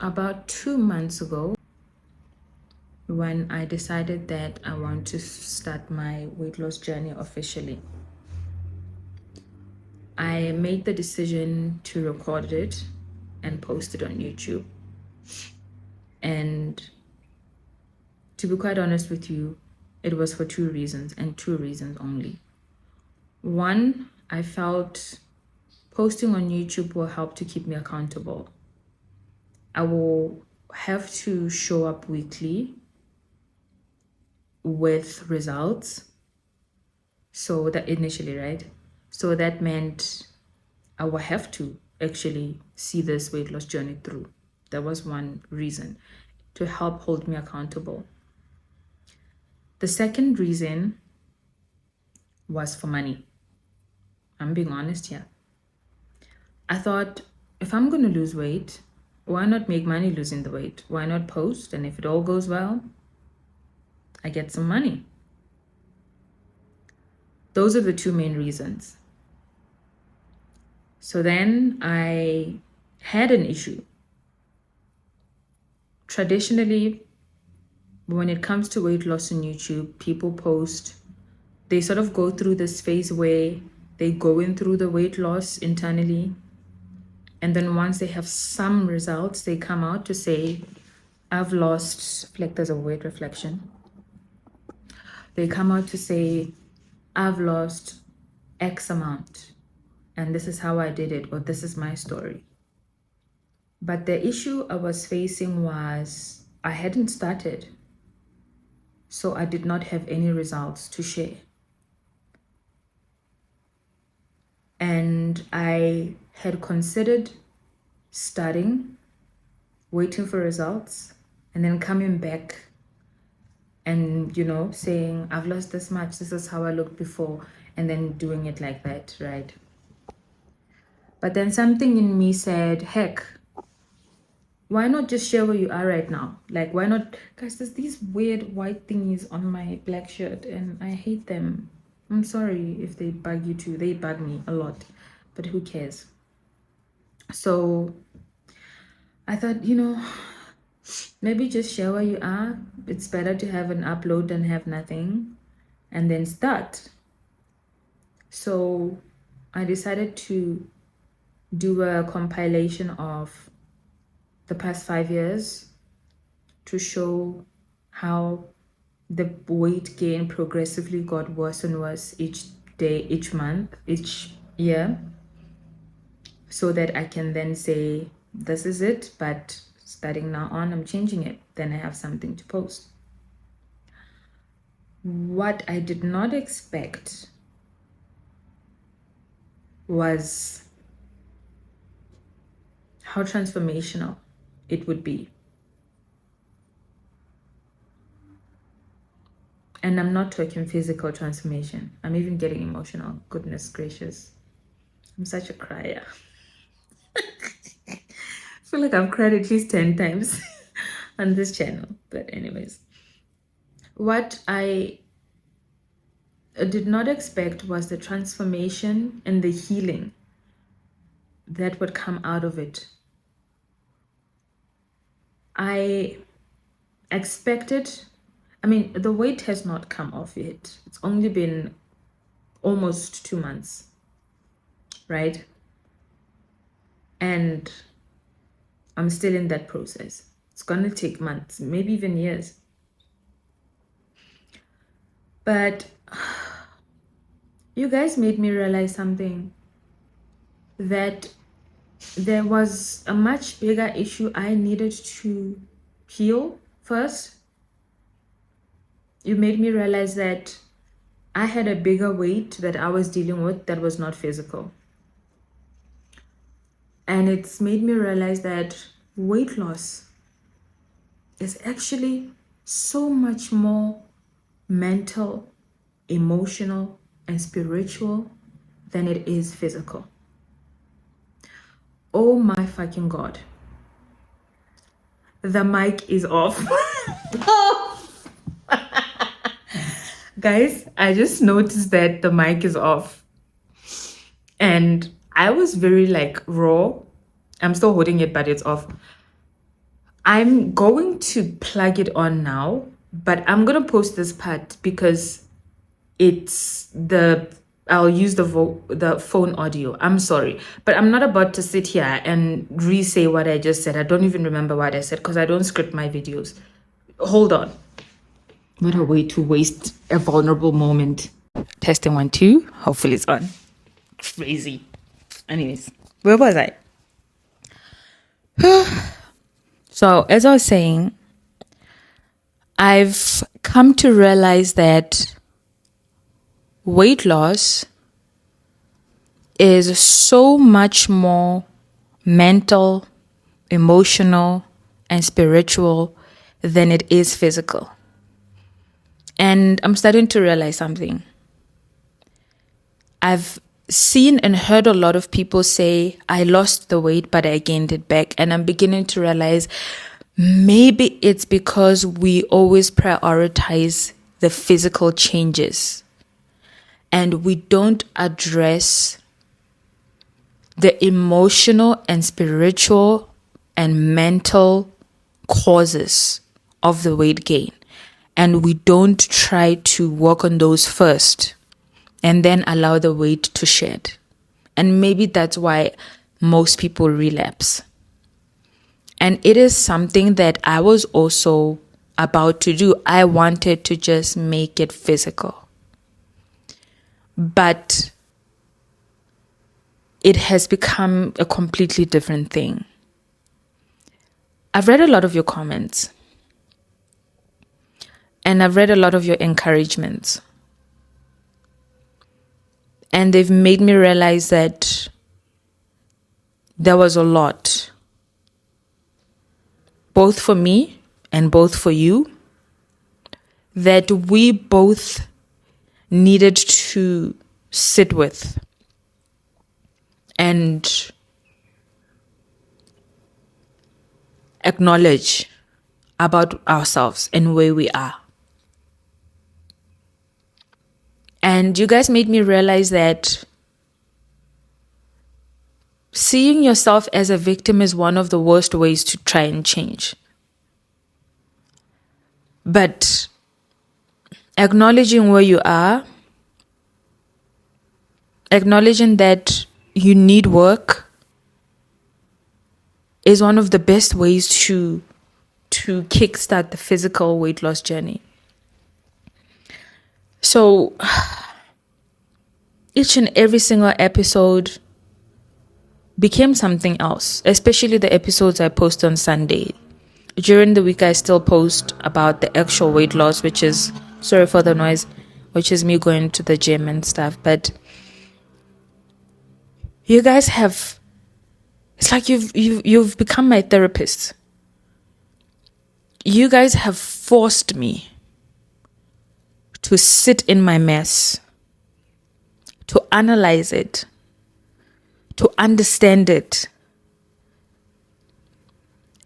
About 2 months ago, when I decided that I want to start my weight loss journey officially, I made the decision to record it and post it on YouTube. And to be quite honest with you, it was for two reasons, and two reasons only. One, I felt posting on YouTube will help to keep me accountable. I will have to show up weekly with results. So that initially, right? So that meant I will have to actually see this weight loss journey through. That was one reason, to help hold me accountable. The second reason was for money. I'm being honest here. I thought, if I'm going to lose weight, why not make money losing the weight? Why not post? And if it all goes well, I get some money. Those are the two main reasons. So then I had an issue. Traditionally, when it comes to weight loss on YouTube, people post, they sort of go through this phase where they go in through the weight loss internally. And then once they have some results, they come out to say, I've lost, like there's a weight reflection. They come out to say, I've lost X amount, and this is how I did it, or this is my story. But the issue I was facing was I hadn't started, so I did not have any results to share. And I had considered starting, waiting for results, and then coming back and, saying, I've lost this much, this is how I looked before, and then doing it like that, right? But then something in me said, heck, why not just share where you are right now? Like, why not? Guys, there's these weird white thingies on my black shirt, and I hate them. I'm sorry if they bug you too. They bug me a lot, but who cares? So I thought, maybe just share where you are. It's better to have an upload than have nothing, and then start. So I decided to do a compilation of the past 5 years to show how the weight gain progressively got worse and worse each day, each month, each year, so that I can then say, this is it, but starting now on, I'm changing it. Then I have something to post. What I did not expect was how transformational it would be. And I'm not talking physical transformation. I'm even getting emotional. Goodness gracious. I'm such a crier. I feel like I've cried at least 10 times on this channel. But anyways, what I did not expect was the transformation and the healing that would come out of it. I expected, the weight has not come off yet. It's only been almost 2 months, right? And I'm still in that process. It's gonna take months, maybe even years. But you guys made me realize something, that there was a much bigger issue I needed to heal first. You made me realize that I had a bigger weight that I was dealing with that was not physical. And it's made me realize that weight loss is actually so much more mental, emotional, and spiritual than it is physical. Oh my fucking God. The mic is off. Guys, I just noticed that the mic is off. And I was very raw. I'm still holding it, but it's off. I'm going to plug it on now, but I'm going to post this part because I'll use the phone audio. I'm sorry, but I'm not about to sit here and re-say what I just said. I don't even remember what I said because I don't script my videos. Hold on. What a way to waste a vulnerable moment. Testing 1 2. Hopefully it's on. Crazy. Anyways, where was I? So as I was saying, I've come to realize that weight loss is so much more mental, emotional, and spiritual than it is physical. And I'm starting to realize something. I've seen and heard a lot of people say, I lost the weight, but I gained it back. And I'm beginning to realize maybe it's because we always prioritize the physical changes and we don't address the emotional and spiritual and mental causes of the weight gain. And we don't try to work on those first and then allow the weight to shed. And maybe that's why most people relapse. And it is something that I was also about to do. I wanted to just make it physical. But it has become a completely different thing. I've read a lot of your comments. And I've read a lot of your encouragements. And they've made me realize that there was a lot, both for me and both for you, that we both needed to sit with and acknowledge about ourselves and where we are. And you guys made me realize that seeing yourself as a victim is one of the worst ways to try and change. But acknowledging where you are, acknowledging that you need work is one of the best ways to kickstart the physical weight loss journey. So each and every single episode became something else, especially the episodes I post on Sunday. During the week, I still post about the actual weight loss, which is, sorry for the noise, which is me going to the gym and stuff. But you guys have, it's like you've become my therapist. You guys have forced me to sit in my mess, to analyze it, to understand it,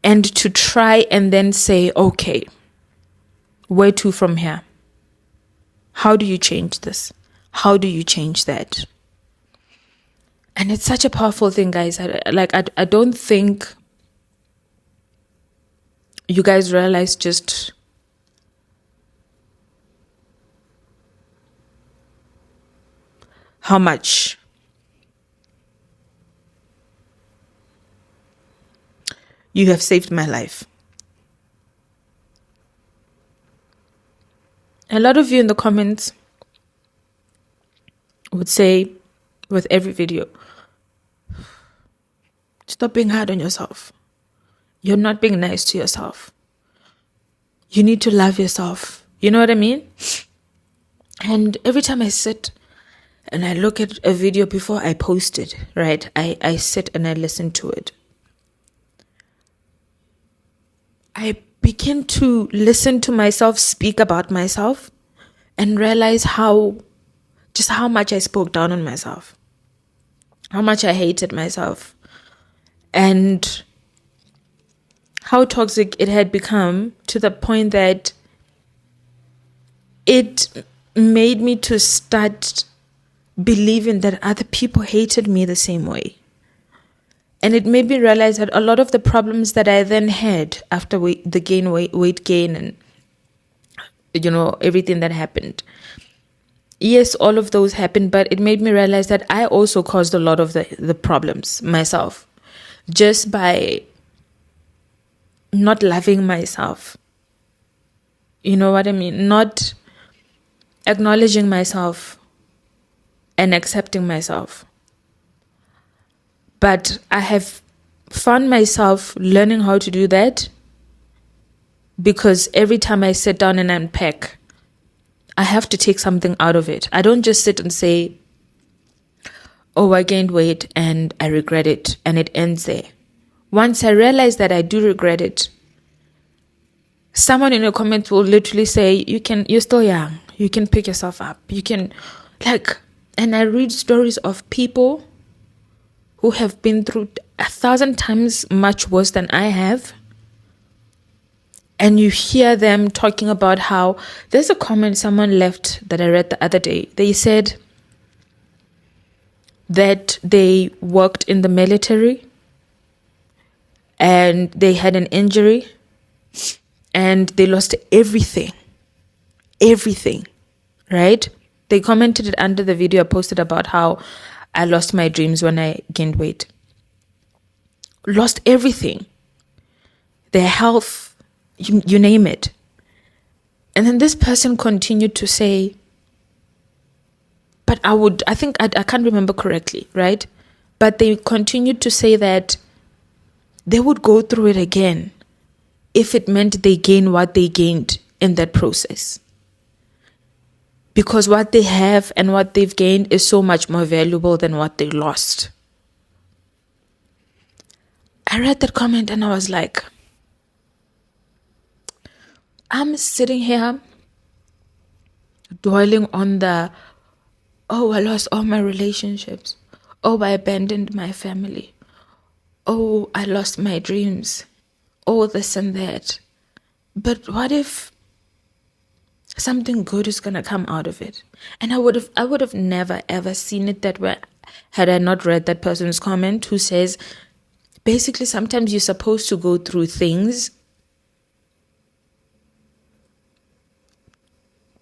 and to try and then say, okay, where to from here? How do you change this? How do you change that? And it's such a powerful thing, guys. I don't think you guys realize just how much you have saved my life. A lot of you in the comments would say with every video, stop being hard on yourself. You're not being nice to yourself. You need to love yourself. You know what I mean? And every time I sit and I look at a video before I post it, right? I sit and I listen to it. I begin to listen to myself speak about myself and realize how much I spoke down on myself, how much I hated myself, and how toxic it had become to the point that it made me to start believing that other people hated me the same way. And it made me realize that a lot of the problems that I then had after weight gain and, everything that happened. Yes, all of those happened, but it made me realize that I also caused a lot of the problems myself just by not loving myself. You know what I mean? Not acknowledging myself and accepting myself. But I have found myself learning how to do that because every time I sit down and unpack, I have to take something out of it. I don't just sit and say, oh, I gained weight and I regret it, and it ends there. Once I realize that I do regret it, someone in the comments will literally say, you're still young. You can pick yourself up. You can, and I read stories of people who have been through 1,000 times much worse than I have. And you hear them talking about how, there's a comment someone left that I read the other day. They said that they worked in the military and they had an injury and they lost everything, right? They commented it under the video I posted about how I lost my dreams when I gained weight. Lost everything. Their health, you name it. And then this person continued to say, but I can't remember correctly, right? But they continued to say that they would go through it again if it meant they gain what they gained in that process. Because what they have and what they've gained is so much more valuable than what they lost. I read that comment and I was like, I'm sitting here dwelling on I lost all my relationships. Oh, I abandoned my family. Oh, I lost my dreams. Oh, this and that. But what if something good is going to come out of it? And I would have never ever seen it that way had I not read that person's comment who says, basically, sometimes you're supposed to go through things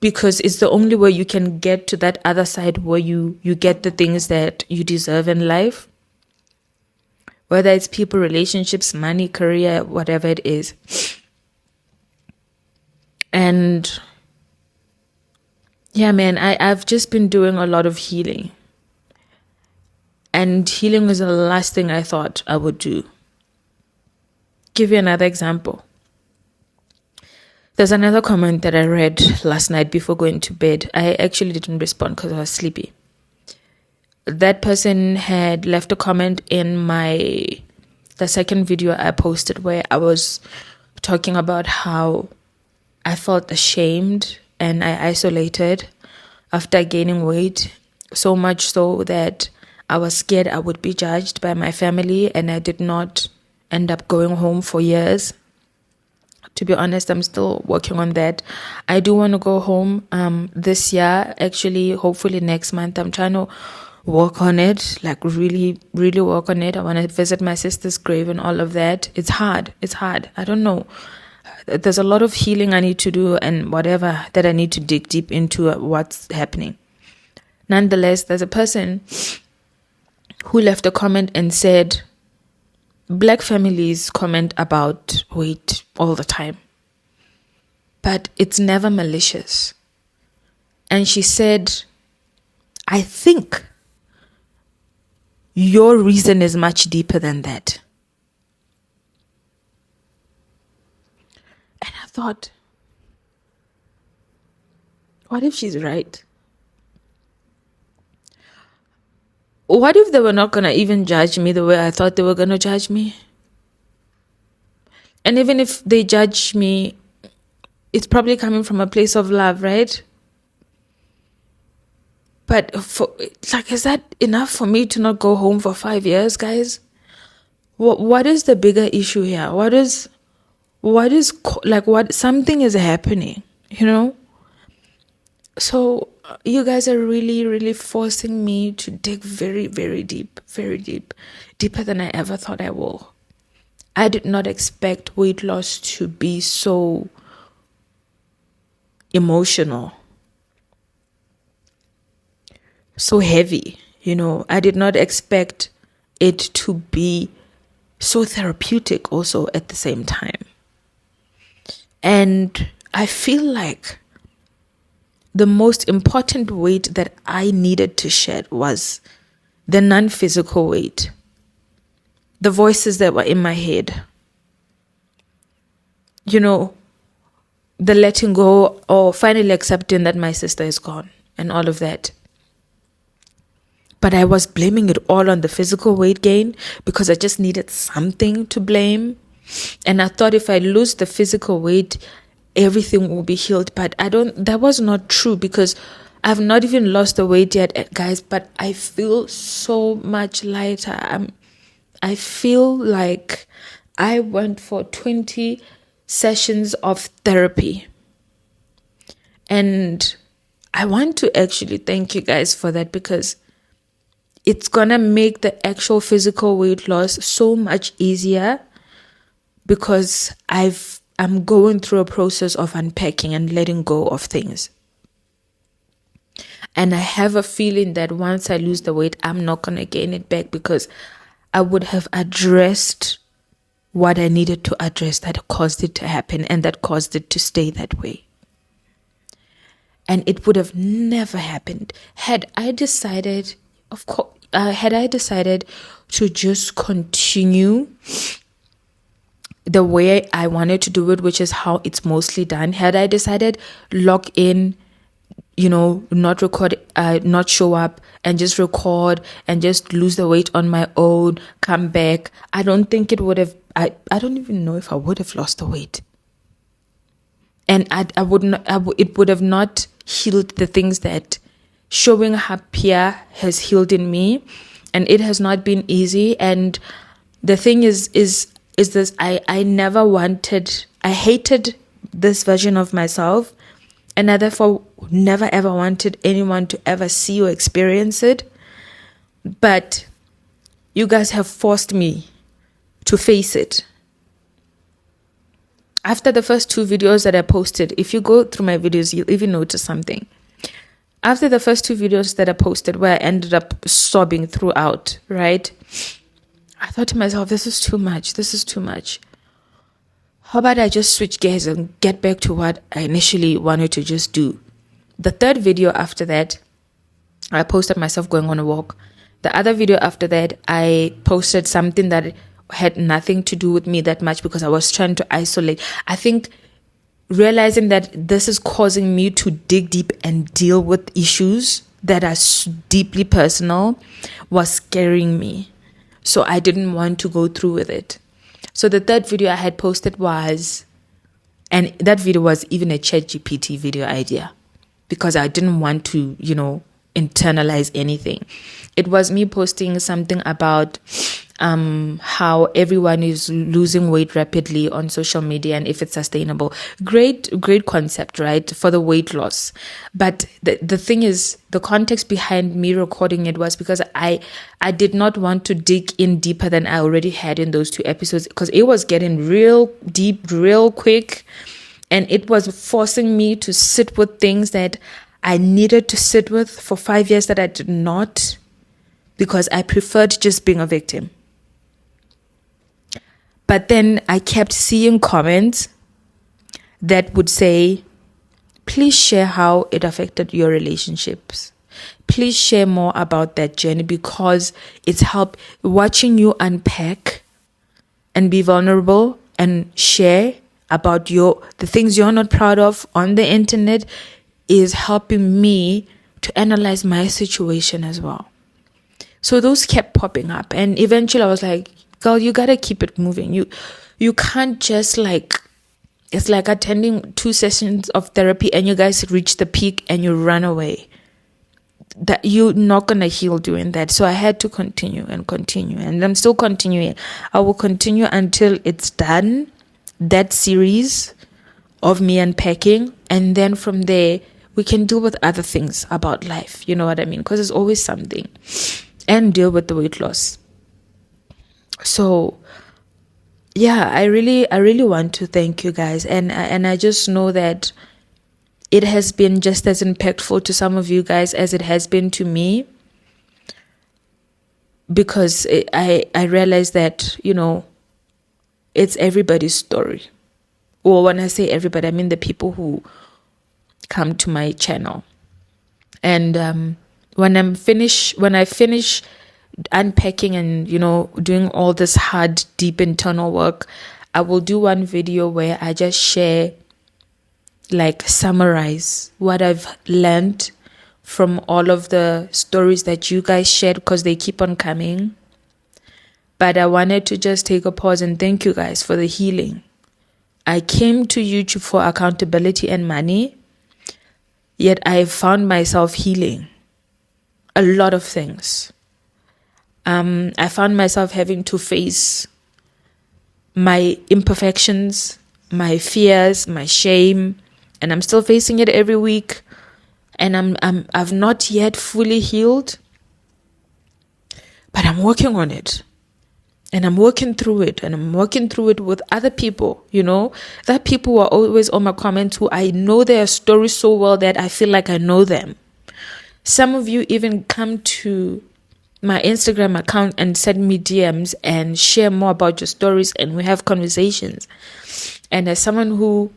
because it's the only way you can get to that other side where you get the things that you deserve in life. Whether it's people, relationships, money, career, whatever it is. And yeah, man, I've just been doing a lot of healing. And healing was the last thing I thought I would do. Give you another example. There's another comment that I read last night before going to bed. I actually didn't respond because I was sleepy. That person had left a comment in the second video I posted where I was talking about how I felt ashamed and I isolated after gaining weight, so much so that I was scared I would be judged by my family, and I did not end up going home for years. To be honest, I'm still working on that. I do want to go home this year, actually, hopefully next month. I'm trying to work on it, like really, really work on it. I want to visit my sister's grave and all of that. It's hard. I don't know. There's a lot of healing I need to do and whatever that I need to dig deep into what's happening. Nonetheless, there's a person who left a comment and said, Black families comment about weight all the time, but it's never malicious. And she said, I think your reason is much deeper than that. And I thought, what if she's right? What if they were not going to even judge me the way I thought they were going to judge me? And even if they judge me, it's probably coming from a place of love, right? But is that enough for me to not go home for 5 years, guys? What is the bigger issue here? Something is happening, So you guys are really, really forcing me to dig very, very deep, very deep deeper than I ever thought I will. I did not expect weight loss to be so emotional, so heavy. I did not expect it to be so therapeutic also at the same time. And I feel like the most important weight that I needed to shed was the non-physical weight, the voices that were in my head, the letting go or finally accepting that my sister is gone and all of that. But I was blaming it all on the physical weight gain because I just needed something to blame. And I thought if I lose the physical weight, everything will be healed. But that was not true because I've not even lost the weight yet, guys, but I feel so much lighter. I feel like I went for 20 sessions of therapy. And I want to actually thank you guys for that because it's going to make the actual physical weight loss so much easier because I'm going through a process of unpacking and letting go of things. And I have a feeling that once I lose the weight, I'm not going to gain it back because I would have addressed what I needed to address that caused it to happen and that caused it to stay that way. And it would have never happened had I decided, to just continue the way I wanted to do it, which is how it's mostly done. Had I decided log in, not record, not show up and just record and just lose the weight on my own, come back, I don't think it would have, I don't even know if I would have lost the weight. And it would have not healed the things that showing up here has healed in me. And it has not been easy. And the thing is this, I hated this version of myself. And I therefore never ever wanted anyone to ever see or experience it. But you guys have forced me to face it. After the first 2 videos that I posted, if you go through my videos, you'll even notice something. After the first 2 videos that I posted where I ended up sobbing throughout, right? I thought to myself, this is too much. This is too much. How about I just switch gears and get back to what I initially wanted to just do? The 3rd video after that, I posted myself going on a walk. The other video after that, I posted something that had nothing to do with me that much because I was trying to isolate. I think realizing that this is causing me to dig deep and deal with issues that are deeply personal was scaring me. So I didn't want to go through with it. So the 3rd video I had posted was, and that video was even a ChatGPT video idea because I didn't want to, internalize anything. It was me posting something about how everyone is losing weight rapidly on social media and if it's sustainable. Great concept, right? For the weight loss. But the thing is, the context behind me recording it was because I did not want to dig in deeper than I already had in those 2 episodes because it was getting real deep, real quick. And it was forcing me to sit with things that I needed to sit with for 5 years that I did not because I preferred just being a victim. But then I kept seeing comments that would say, please share how it affected your relationships. Please share more about that journey because it's helped watching you unpack and be vulnerable and share about the things you're not proud of on the internet is helping me to analyze my situation as well. So those kept popping up. And eventually I was like, girl, you got to keep it moving. You can't just it's like attending 2 sessions of therapy and you guys reach the peak and you run away. That you're not going to heal doing that. So I had to continue. And I'm still continuing. I will continue until it's done, that series of me unpacking. And then from there, we can deal with other things about life. You know what I mean? Because there's always something. And deal with the weight loss. So yeah, I really want to thank you guys, and I just know that it has been just as impactful to some of you guys as it has been to me, because I realized that, it's everybody's story. Well, when I say everybody, I mean the people who come to my channel. And when I finish unpacking and doing all this hard, deep internal work, I will do one video where I just share, like, summarize what I've learned from all of the stories that you guys shared, because they keep on coming. But I wanted to just take a pause and thank you guys for the healing. I came to YouTube for accountability and money, yet I found myself healing a lot of things. I found myself having to face my imperfections, my fears, my shame, and I'm still facing it every week. And I've not yet fully healed, but I'm working on it. And I'm working through it, and I'm working through it with other people, that people who are always on my comments, who I know their stories so well that I feel like I know them. Some of you even come to my Instagram account and send me DMs and share more about your stories, and we have conversations. And as someone who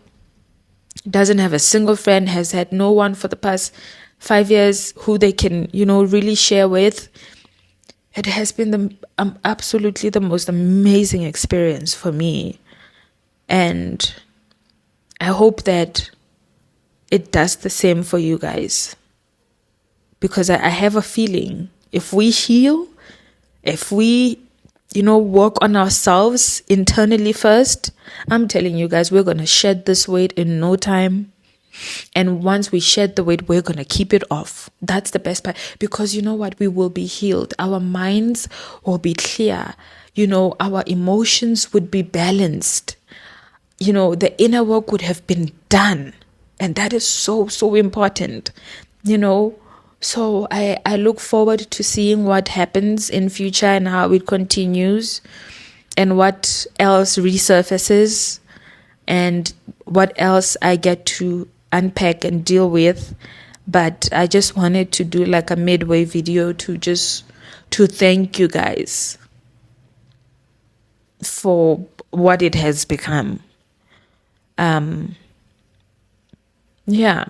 doesn't have a single friend, has had no one for the past 5 years who they can, really share with, it has been absolutely the most amazing experience for me. And I hope that it does the same for you guys. Because I have a feeling if we heal, if we, work on ourselves internally first, I'm telling you guys, we're going to shed this weight in no time. And once we shed the weight, we're going to keep it off. That's the best part. Because you know what? We will be healed. Our minds will be clear. Our emotions would be balanced. The inner work would have been done. And that is so, so important. So I look forward to seeing what happens in future and how it continues, and what else resurfaces, and what else I get to unpack and deal with. But I just wanted to do like a midway video to thank you guys for what it has become. Yeah.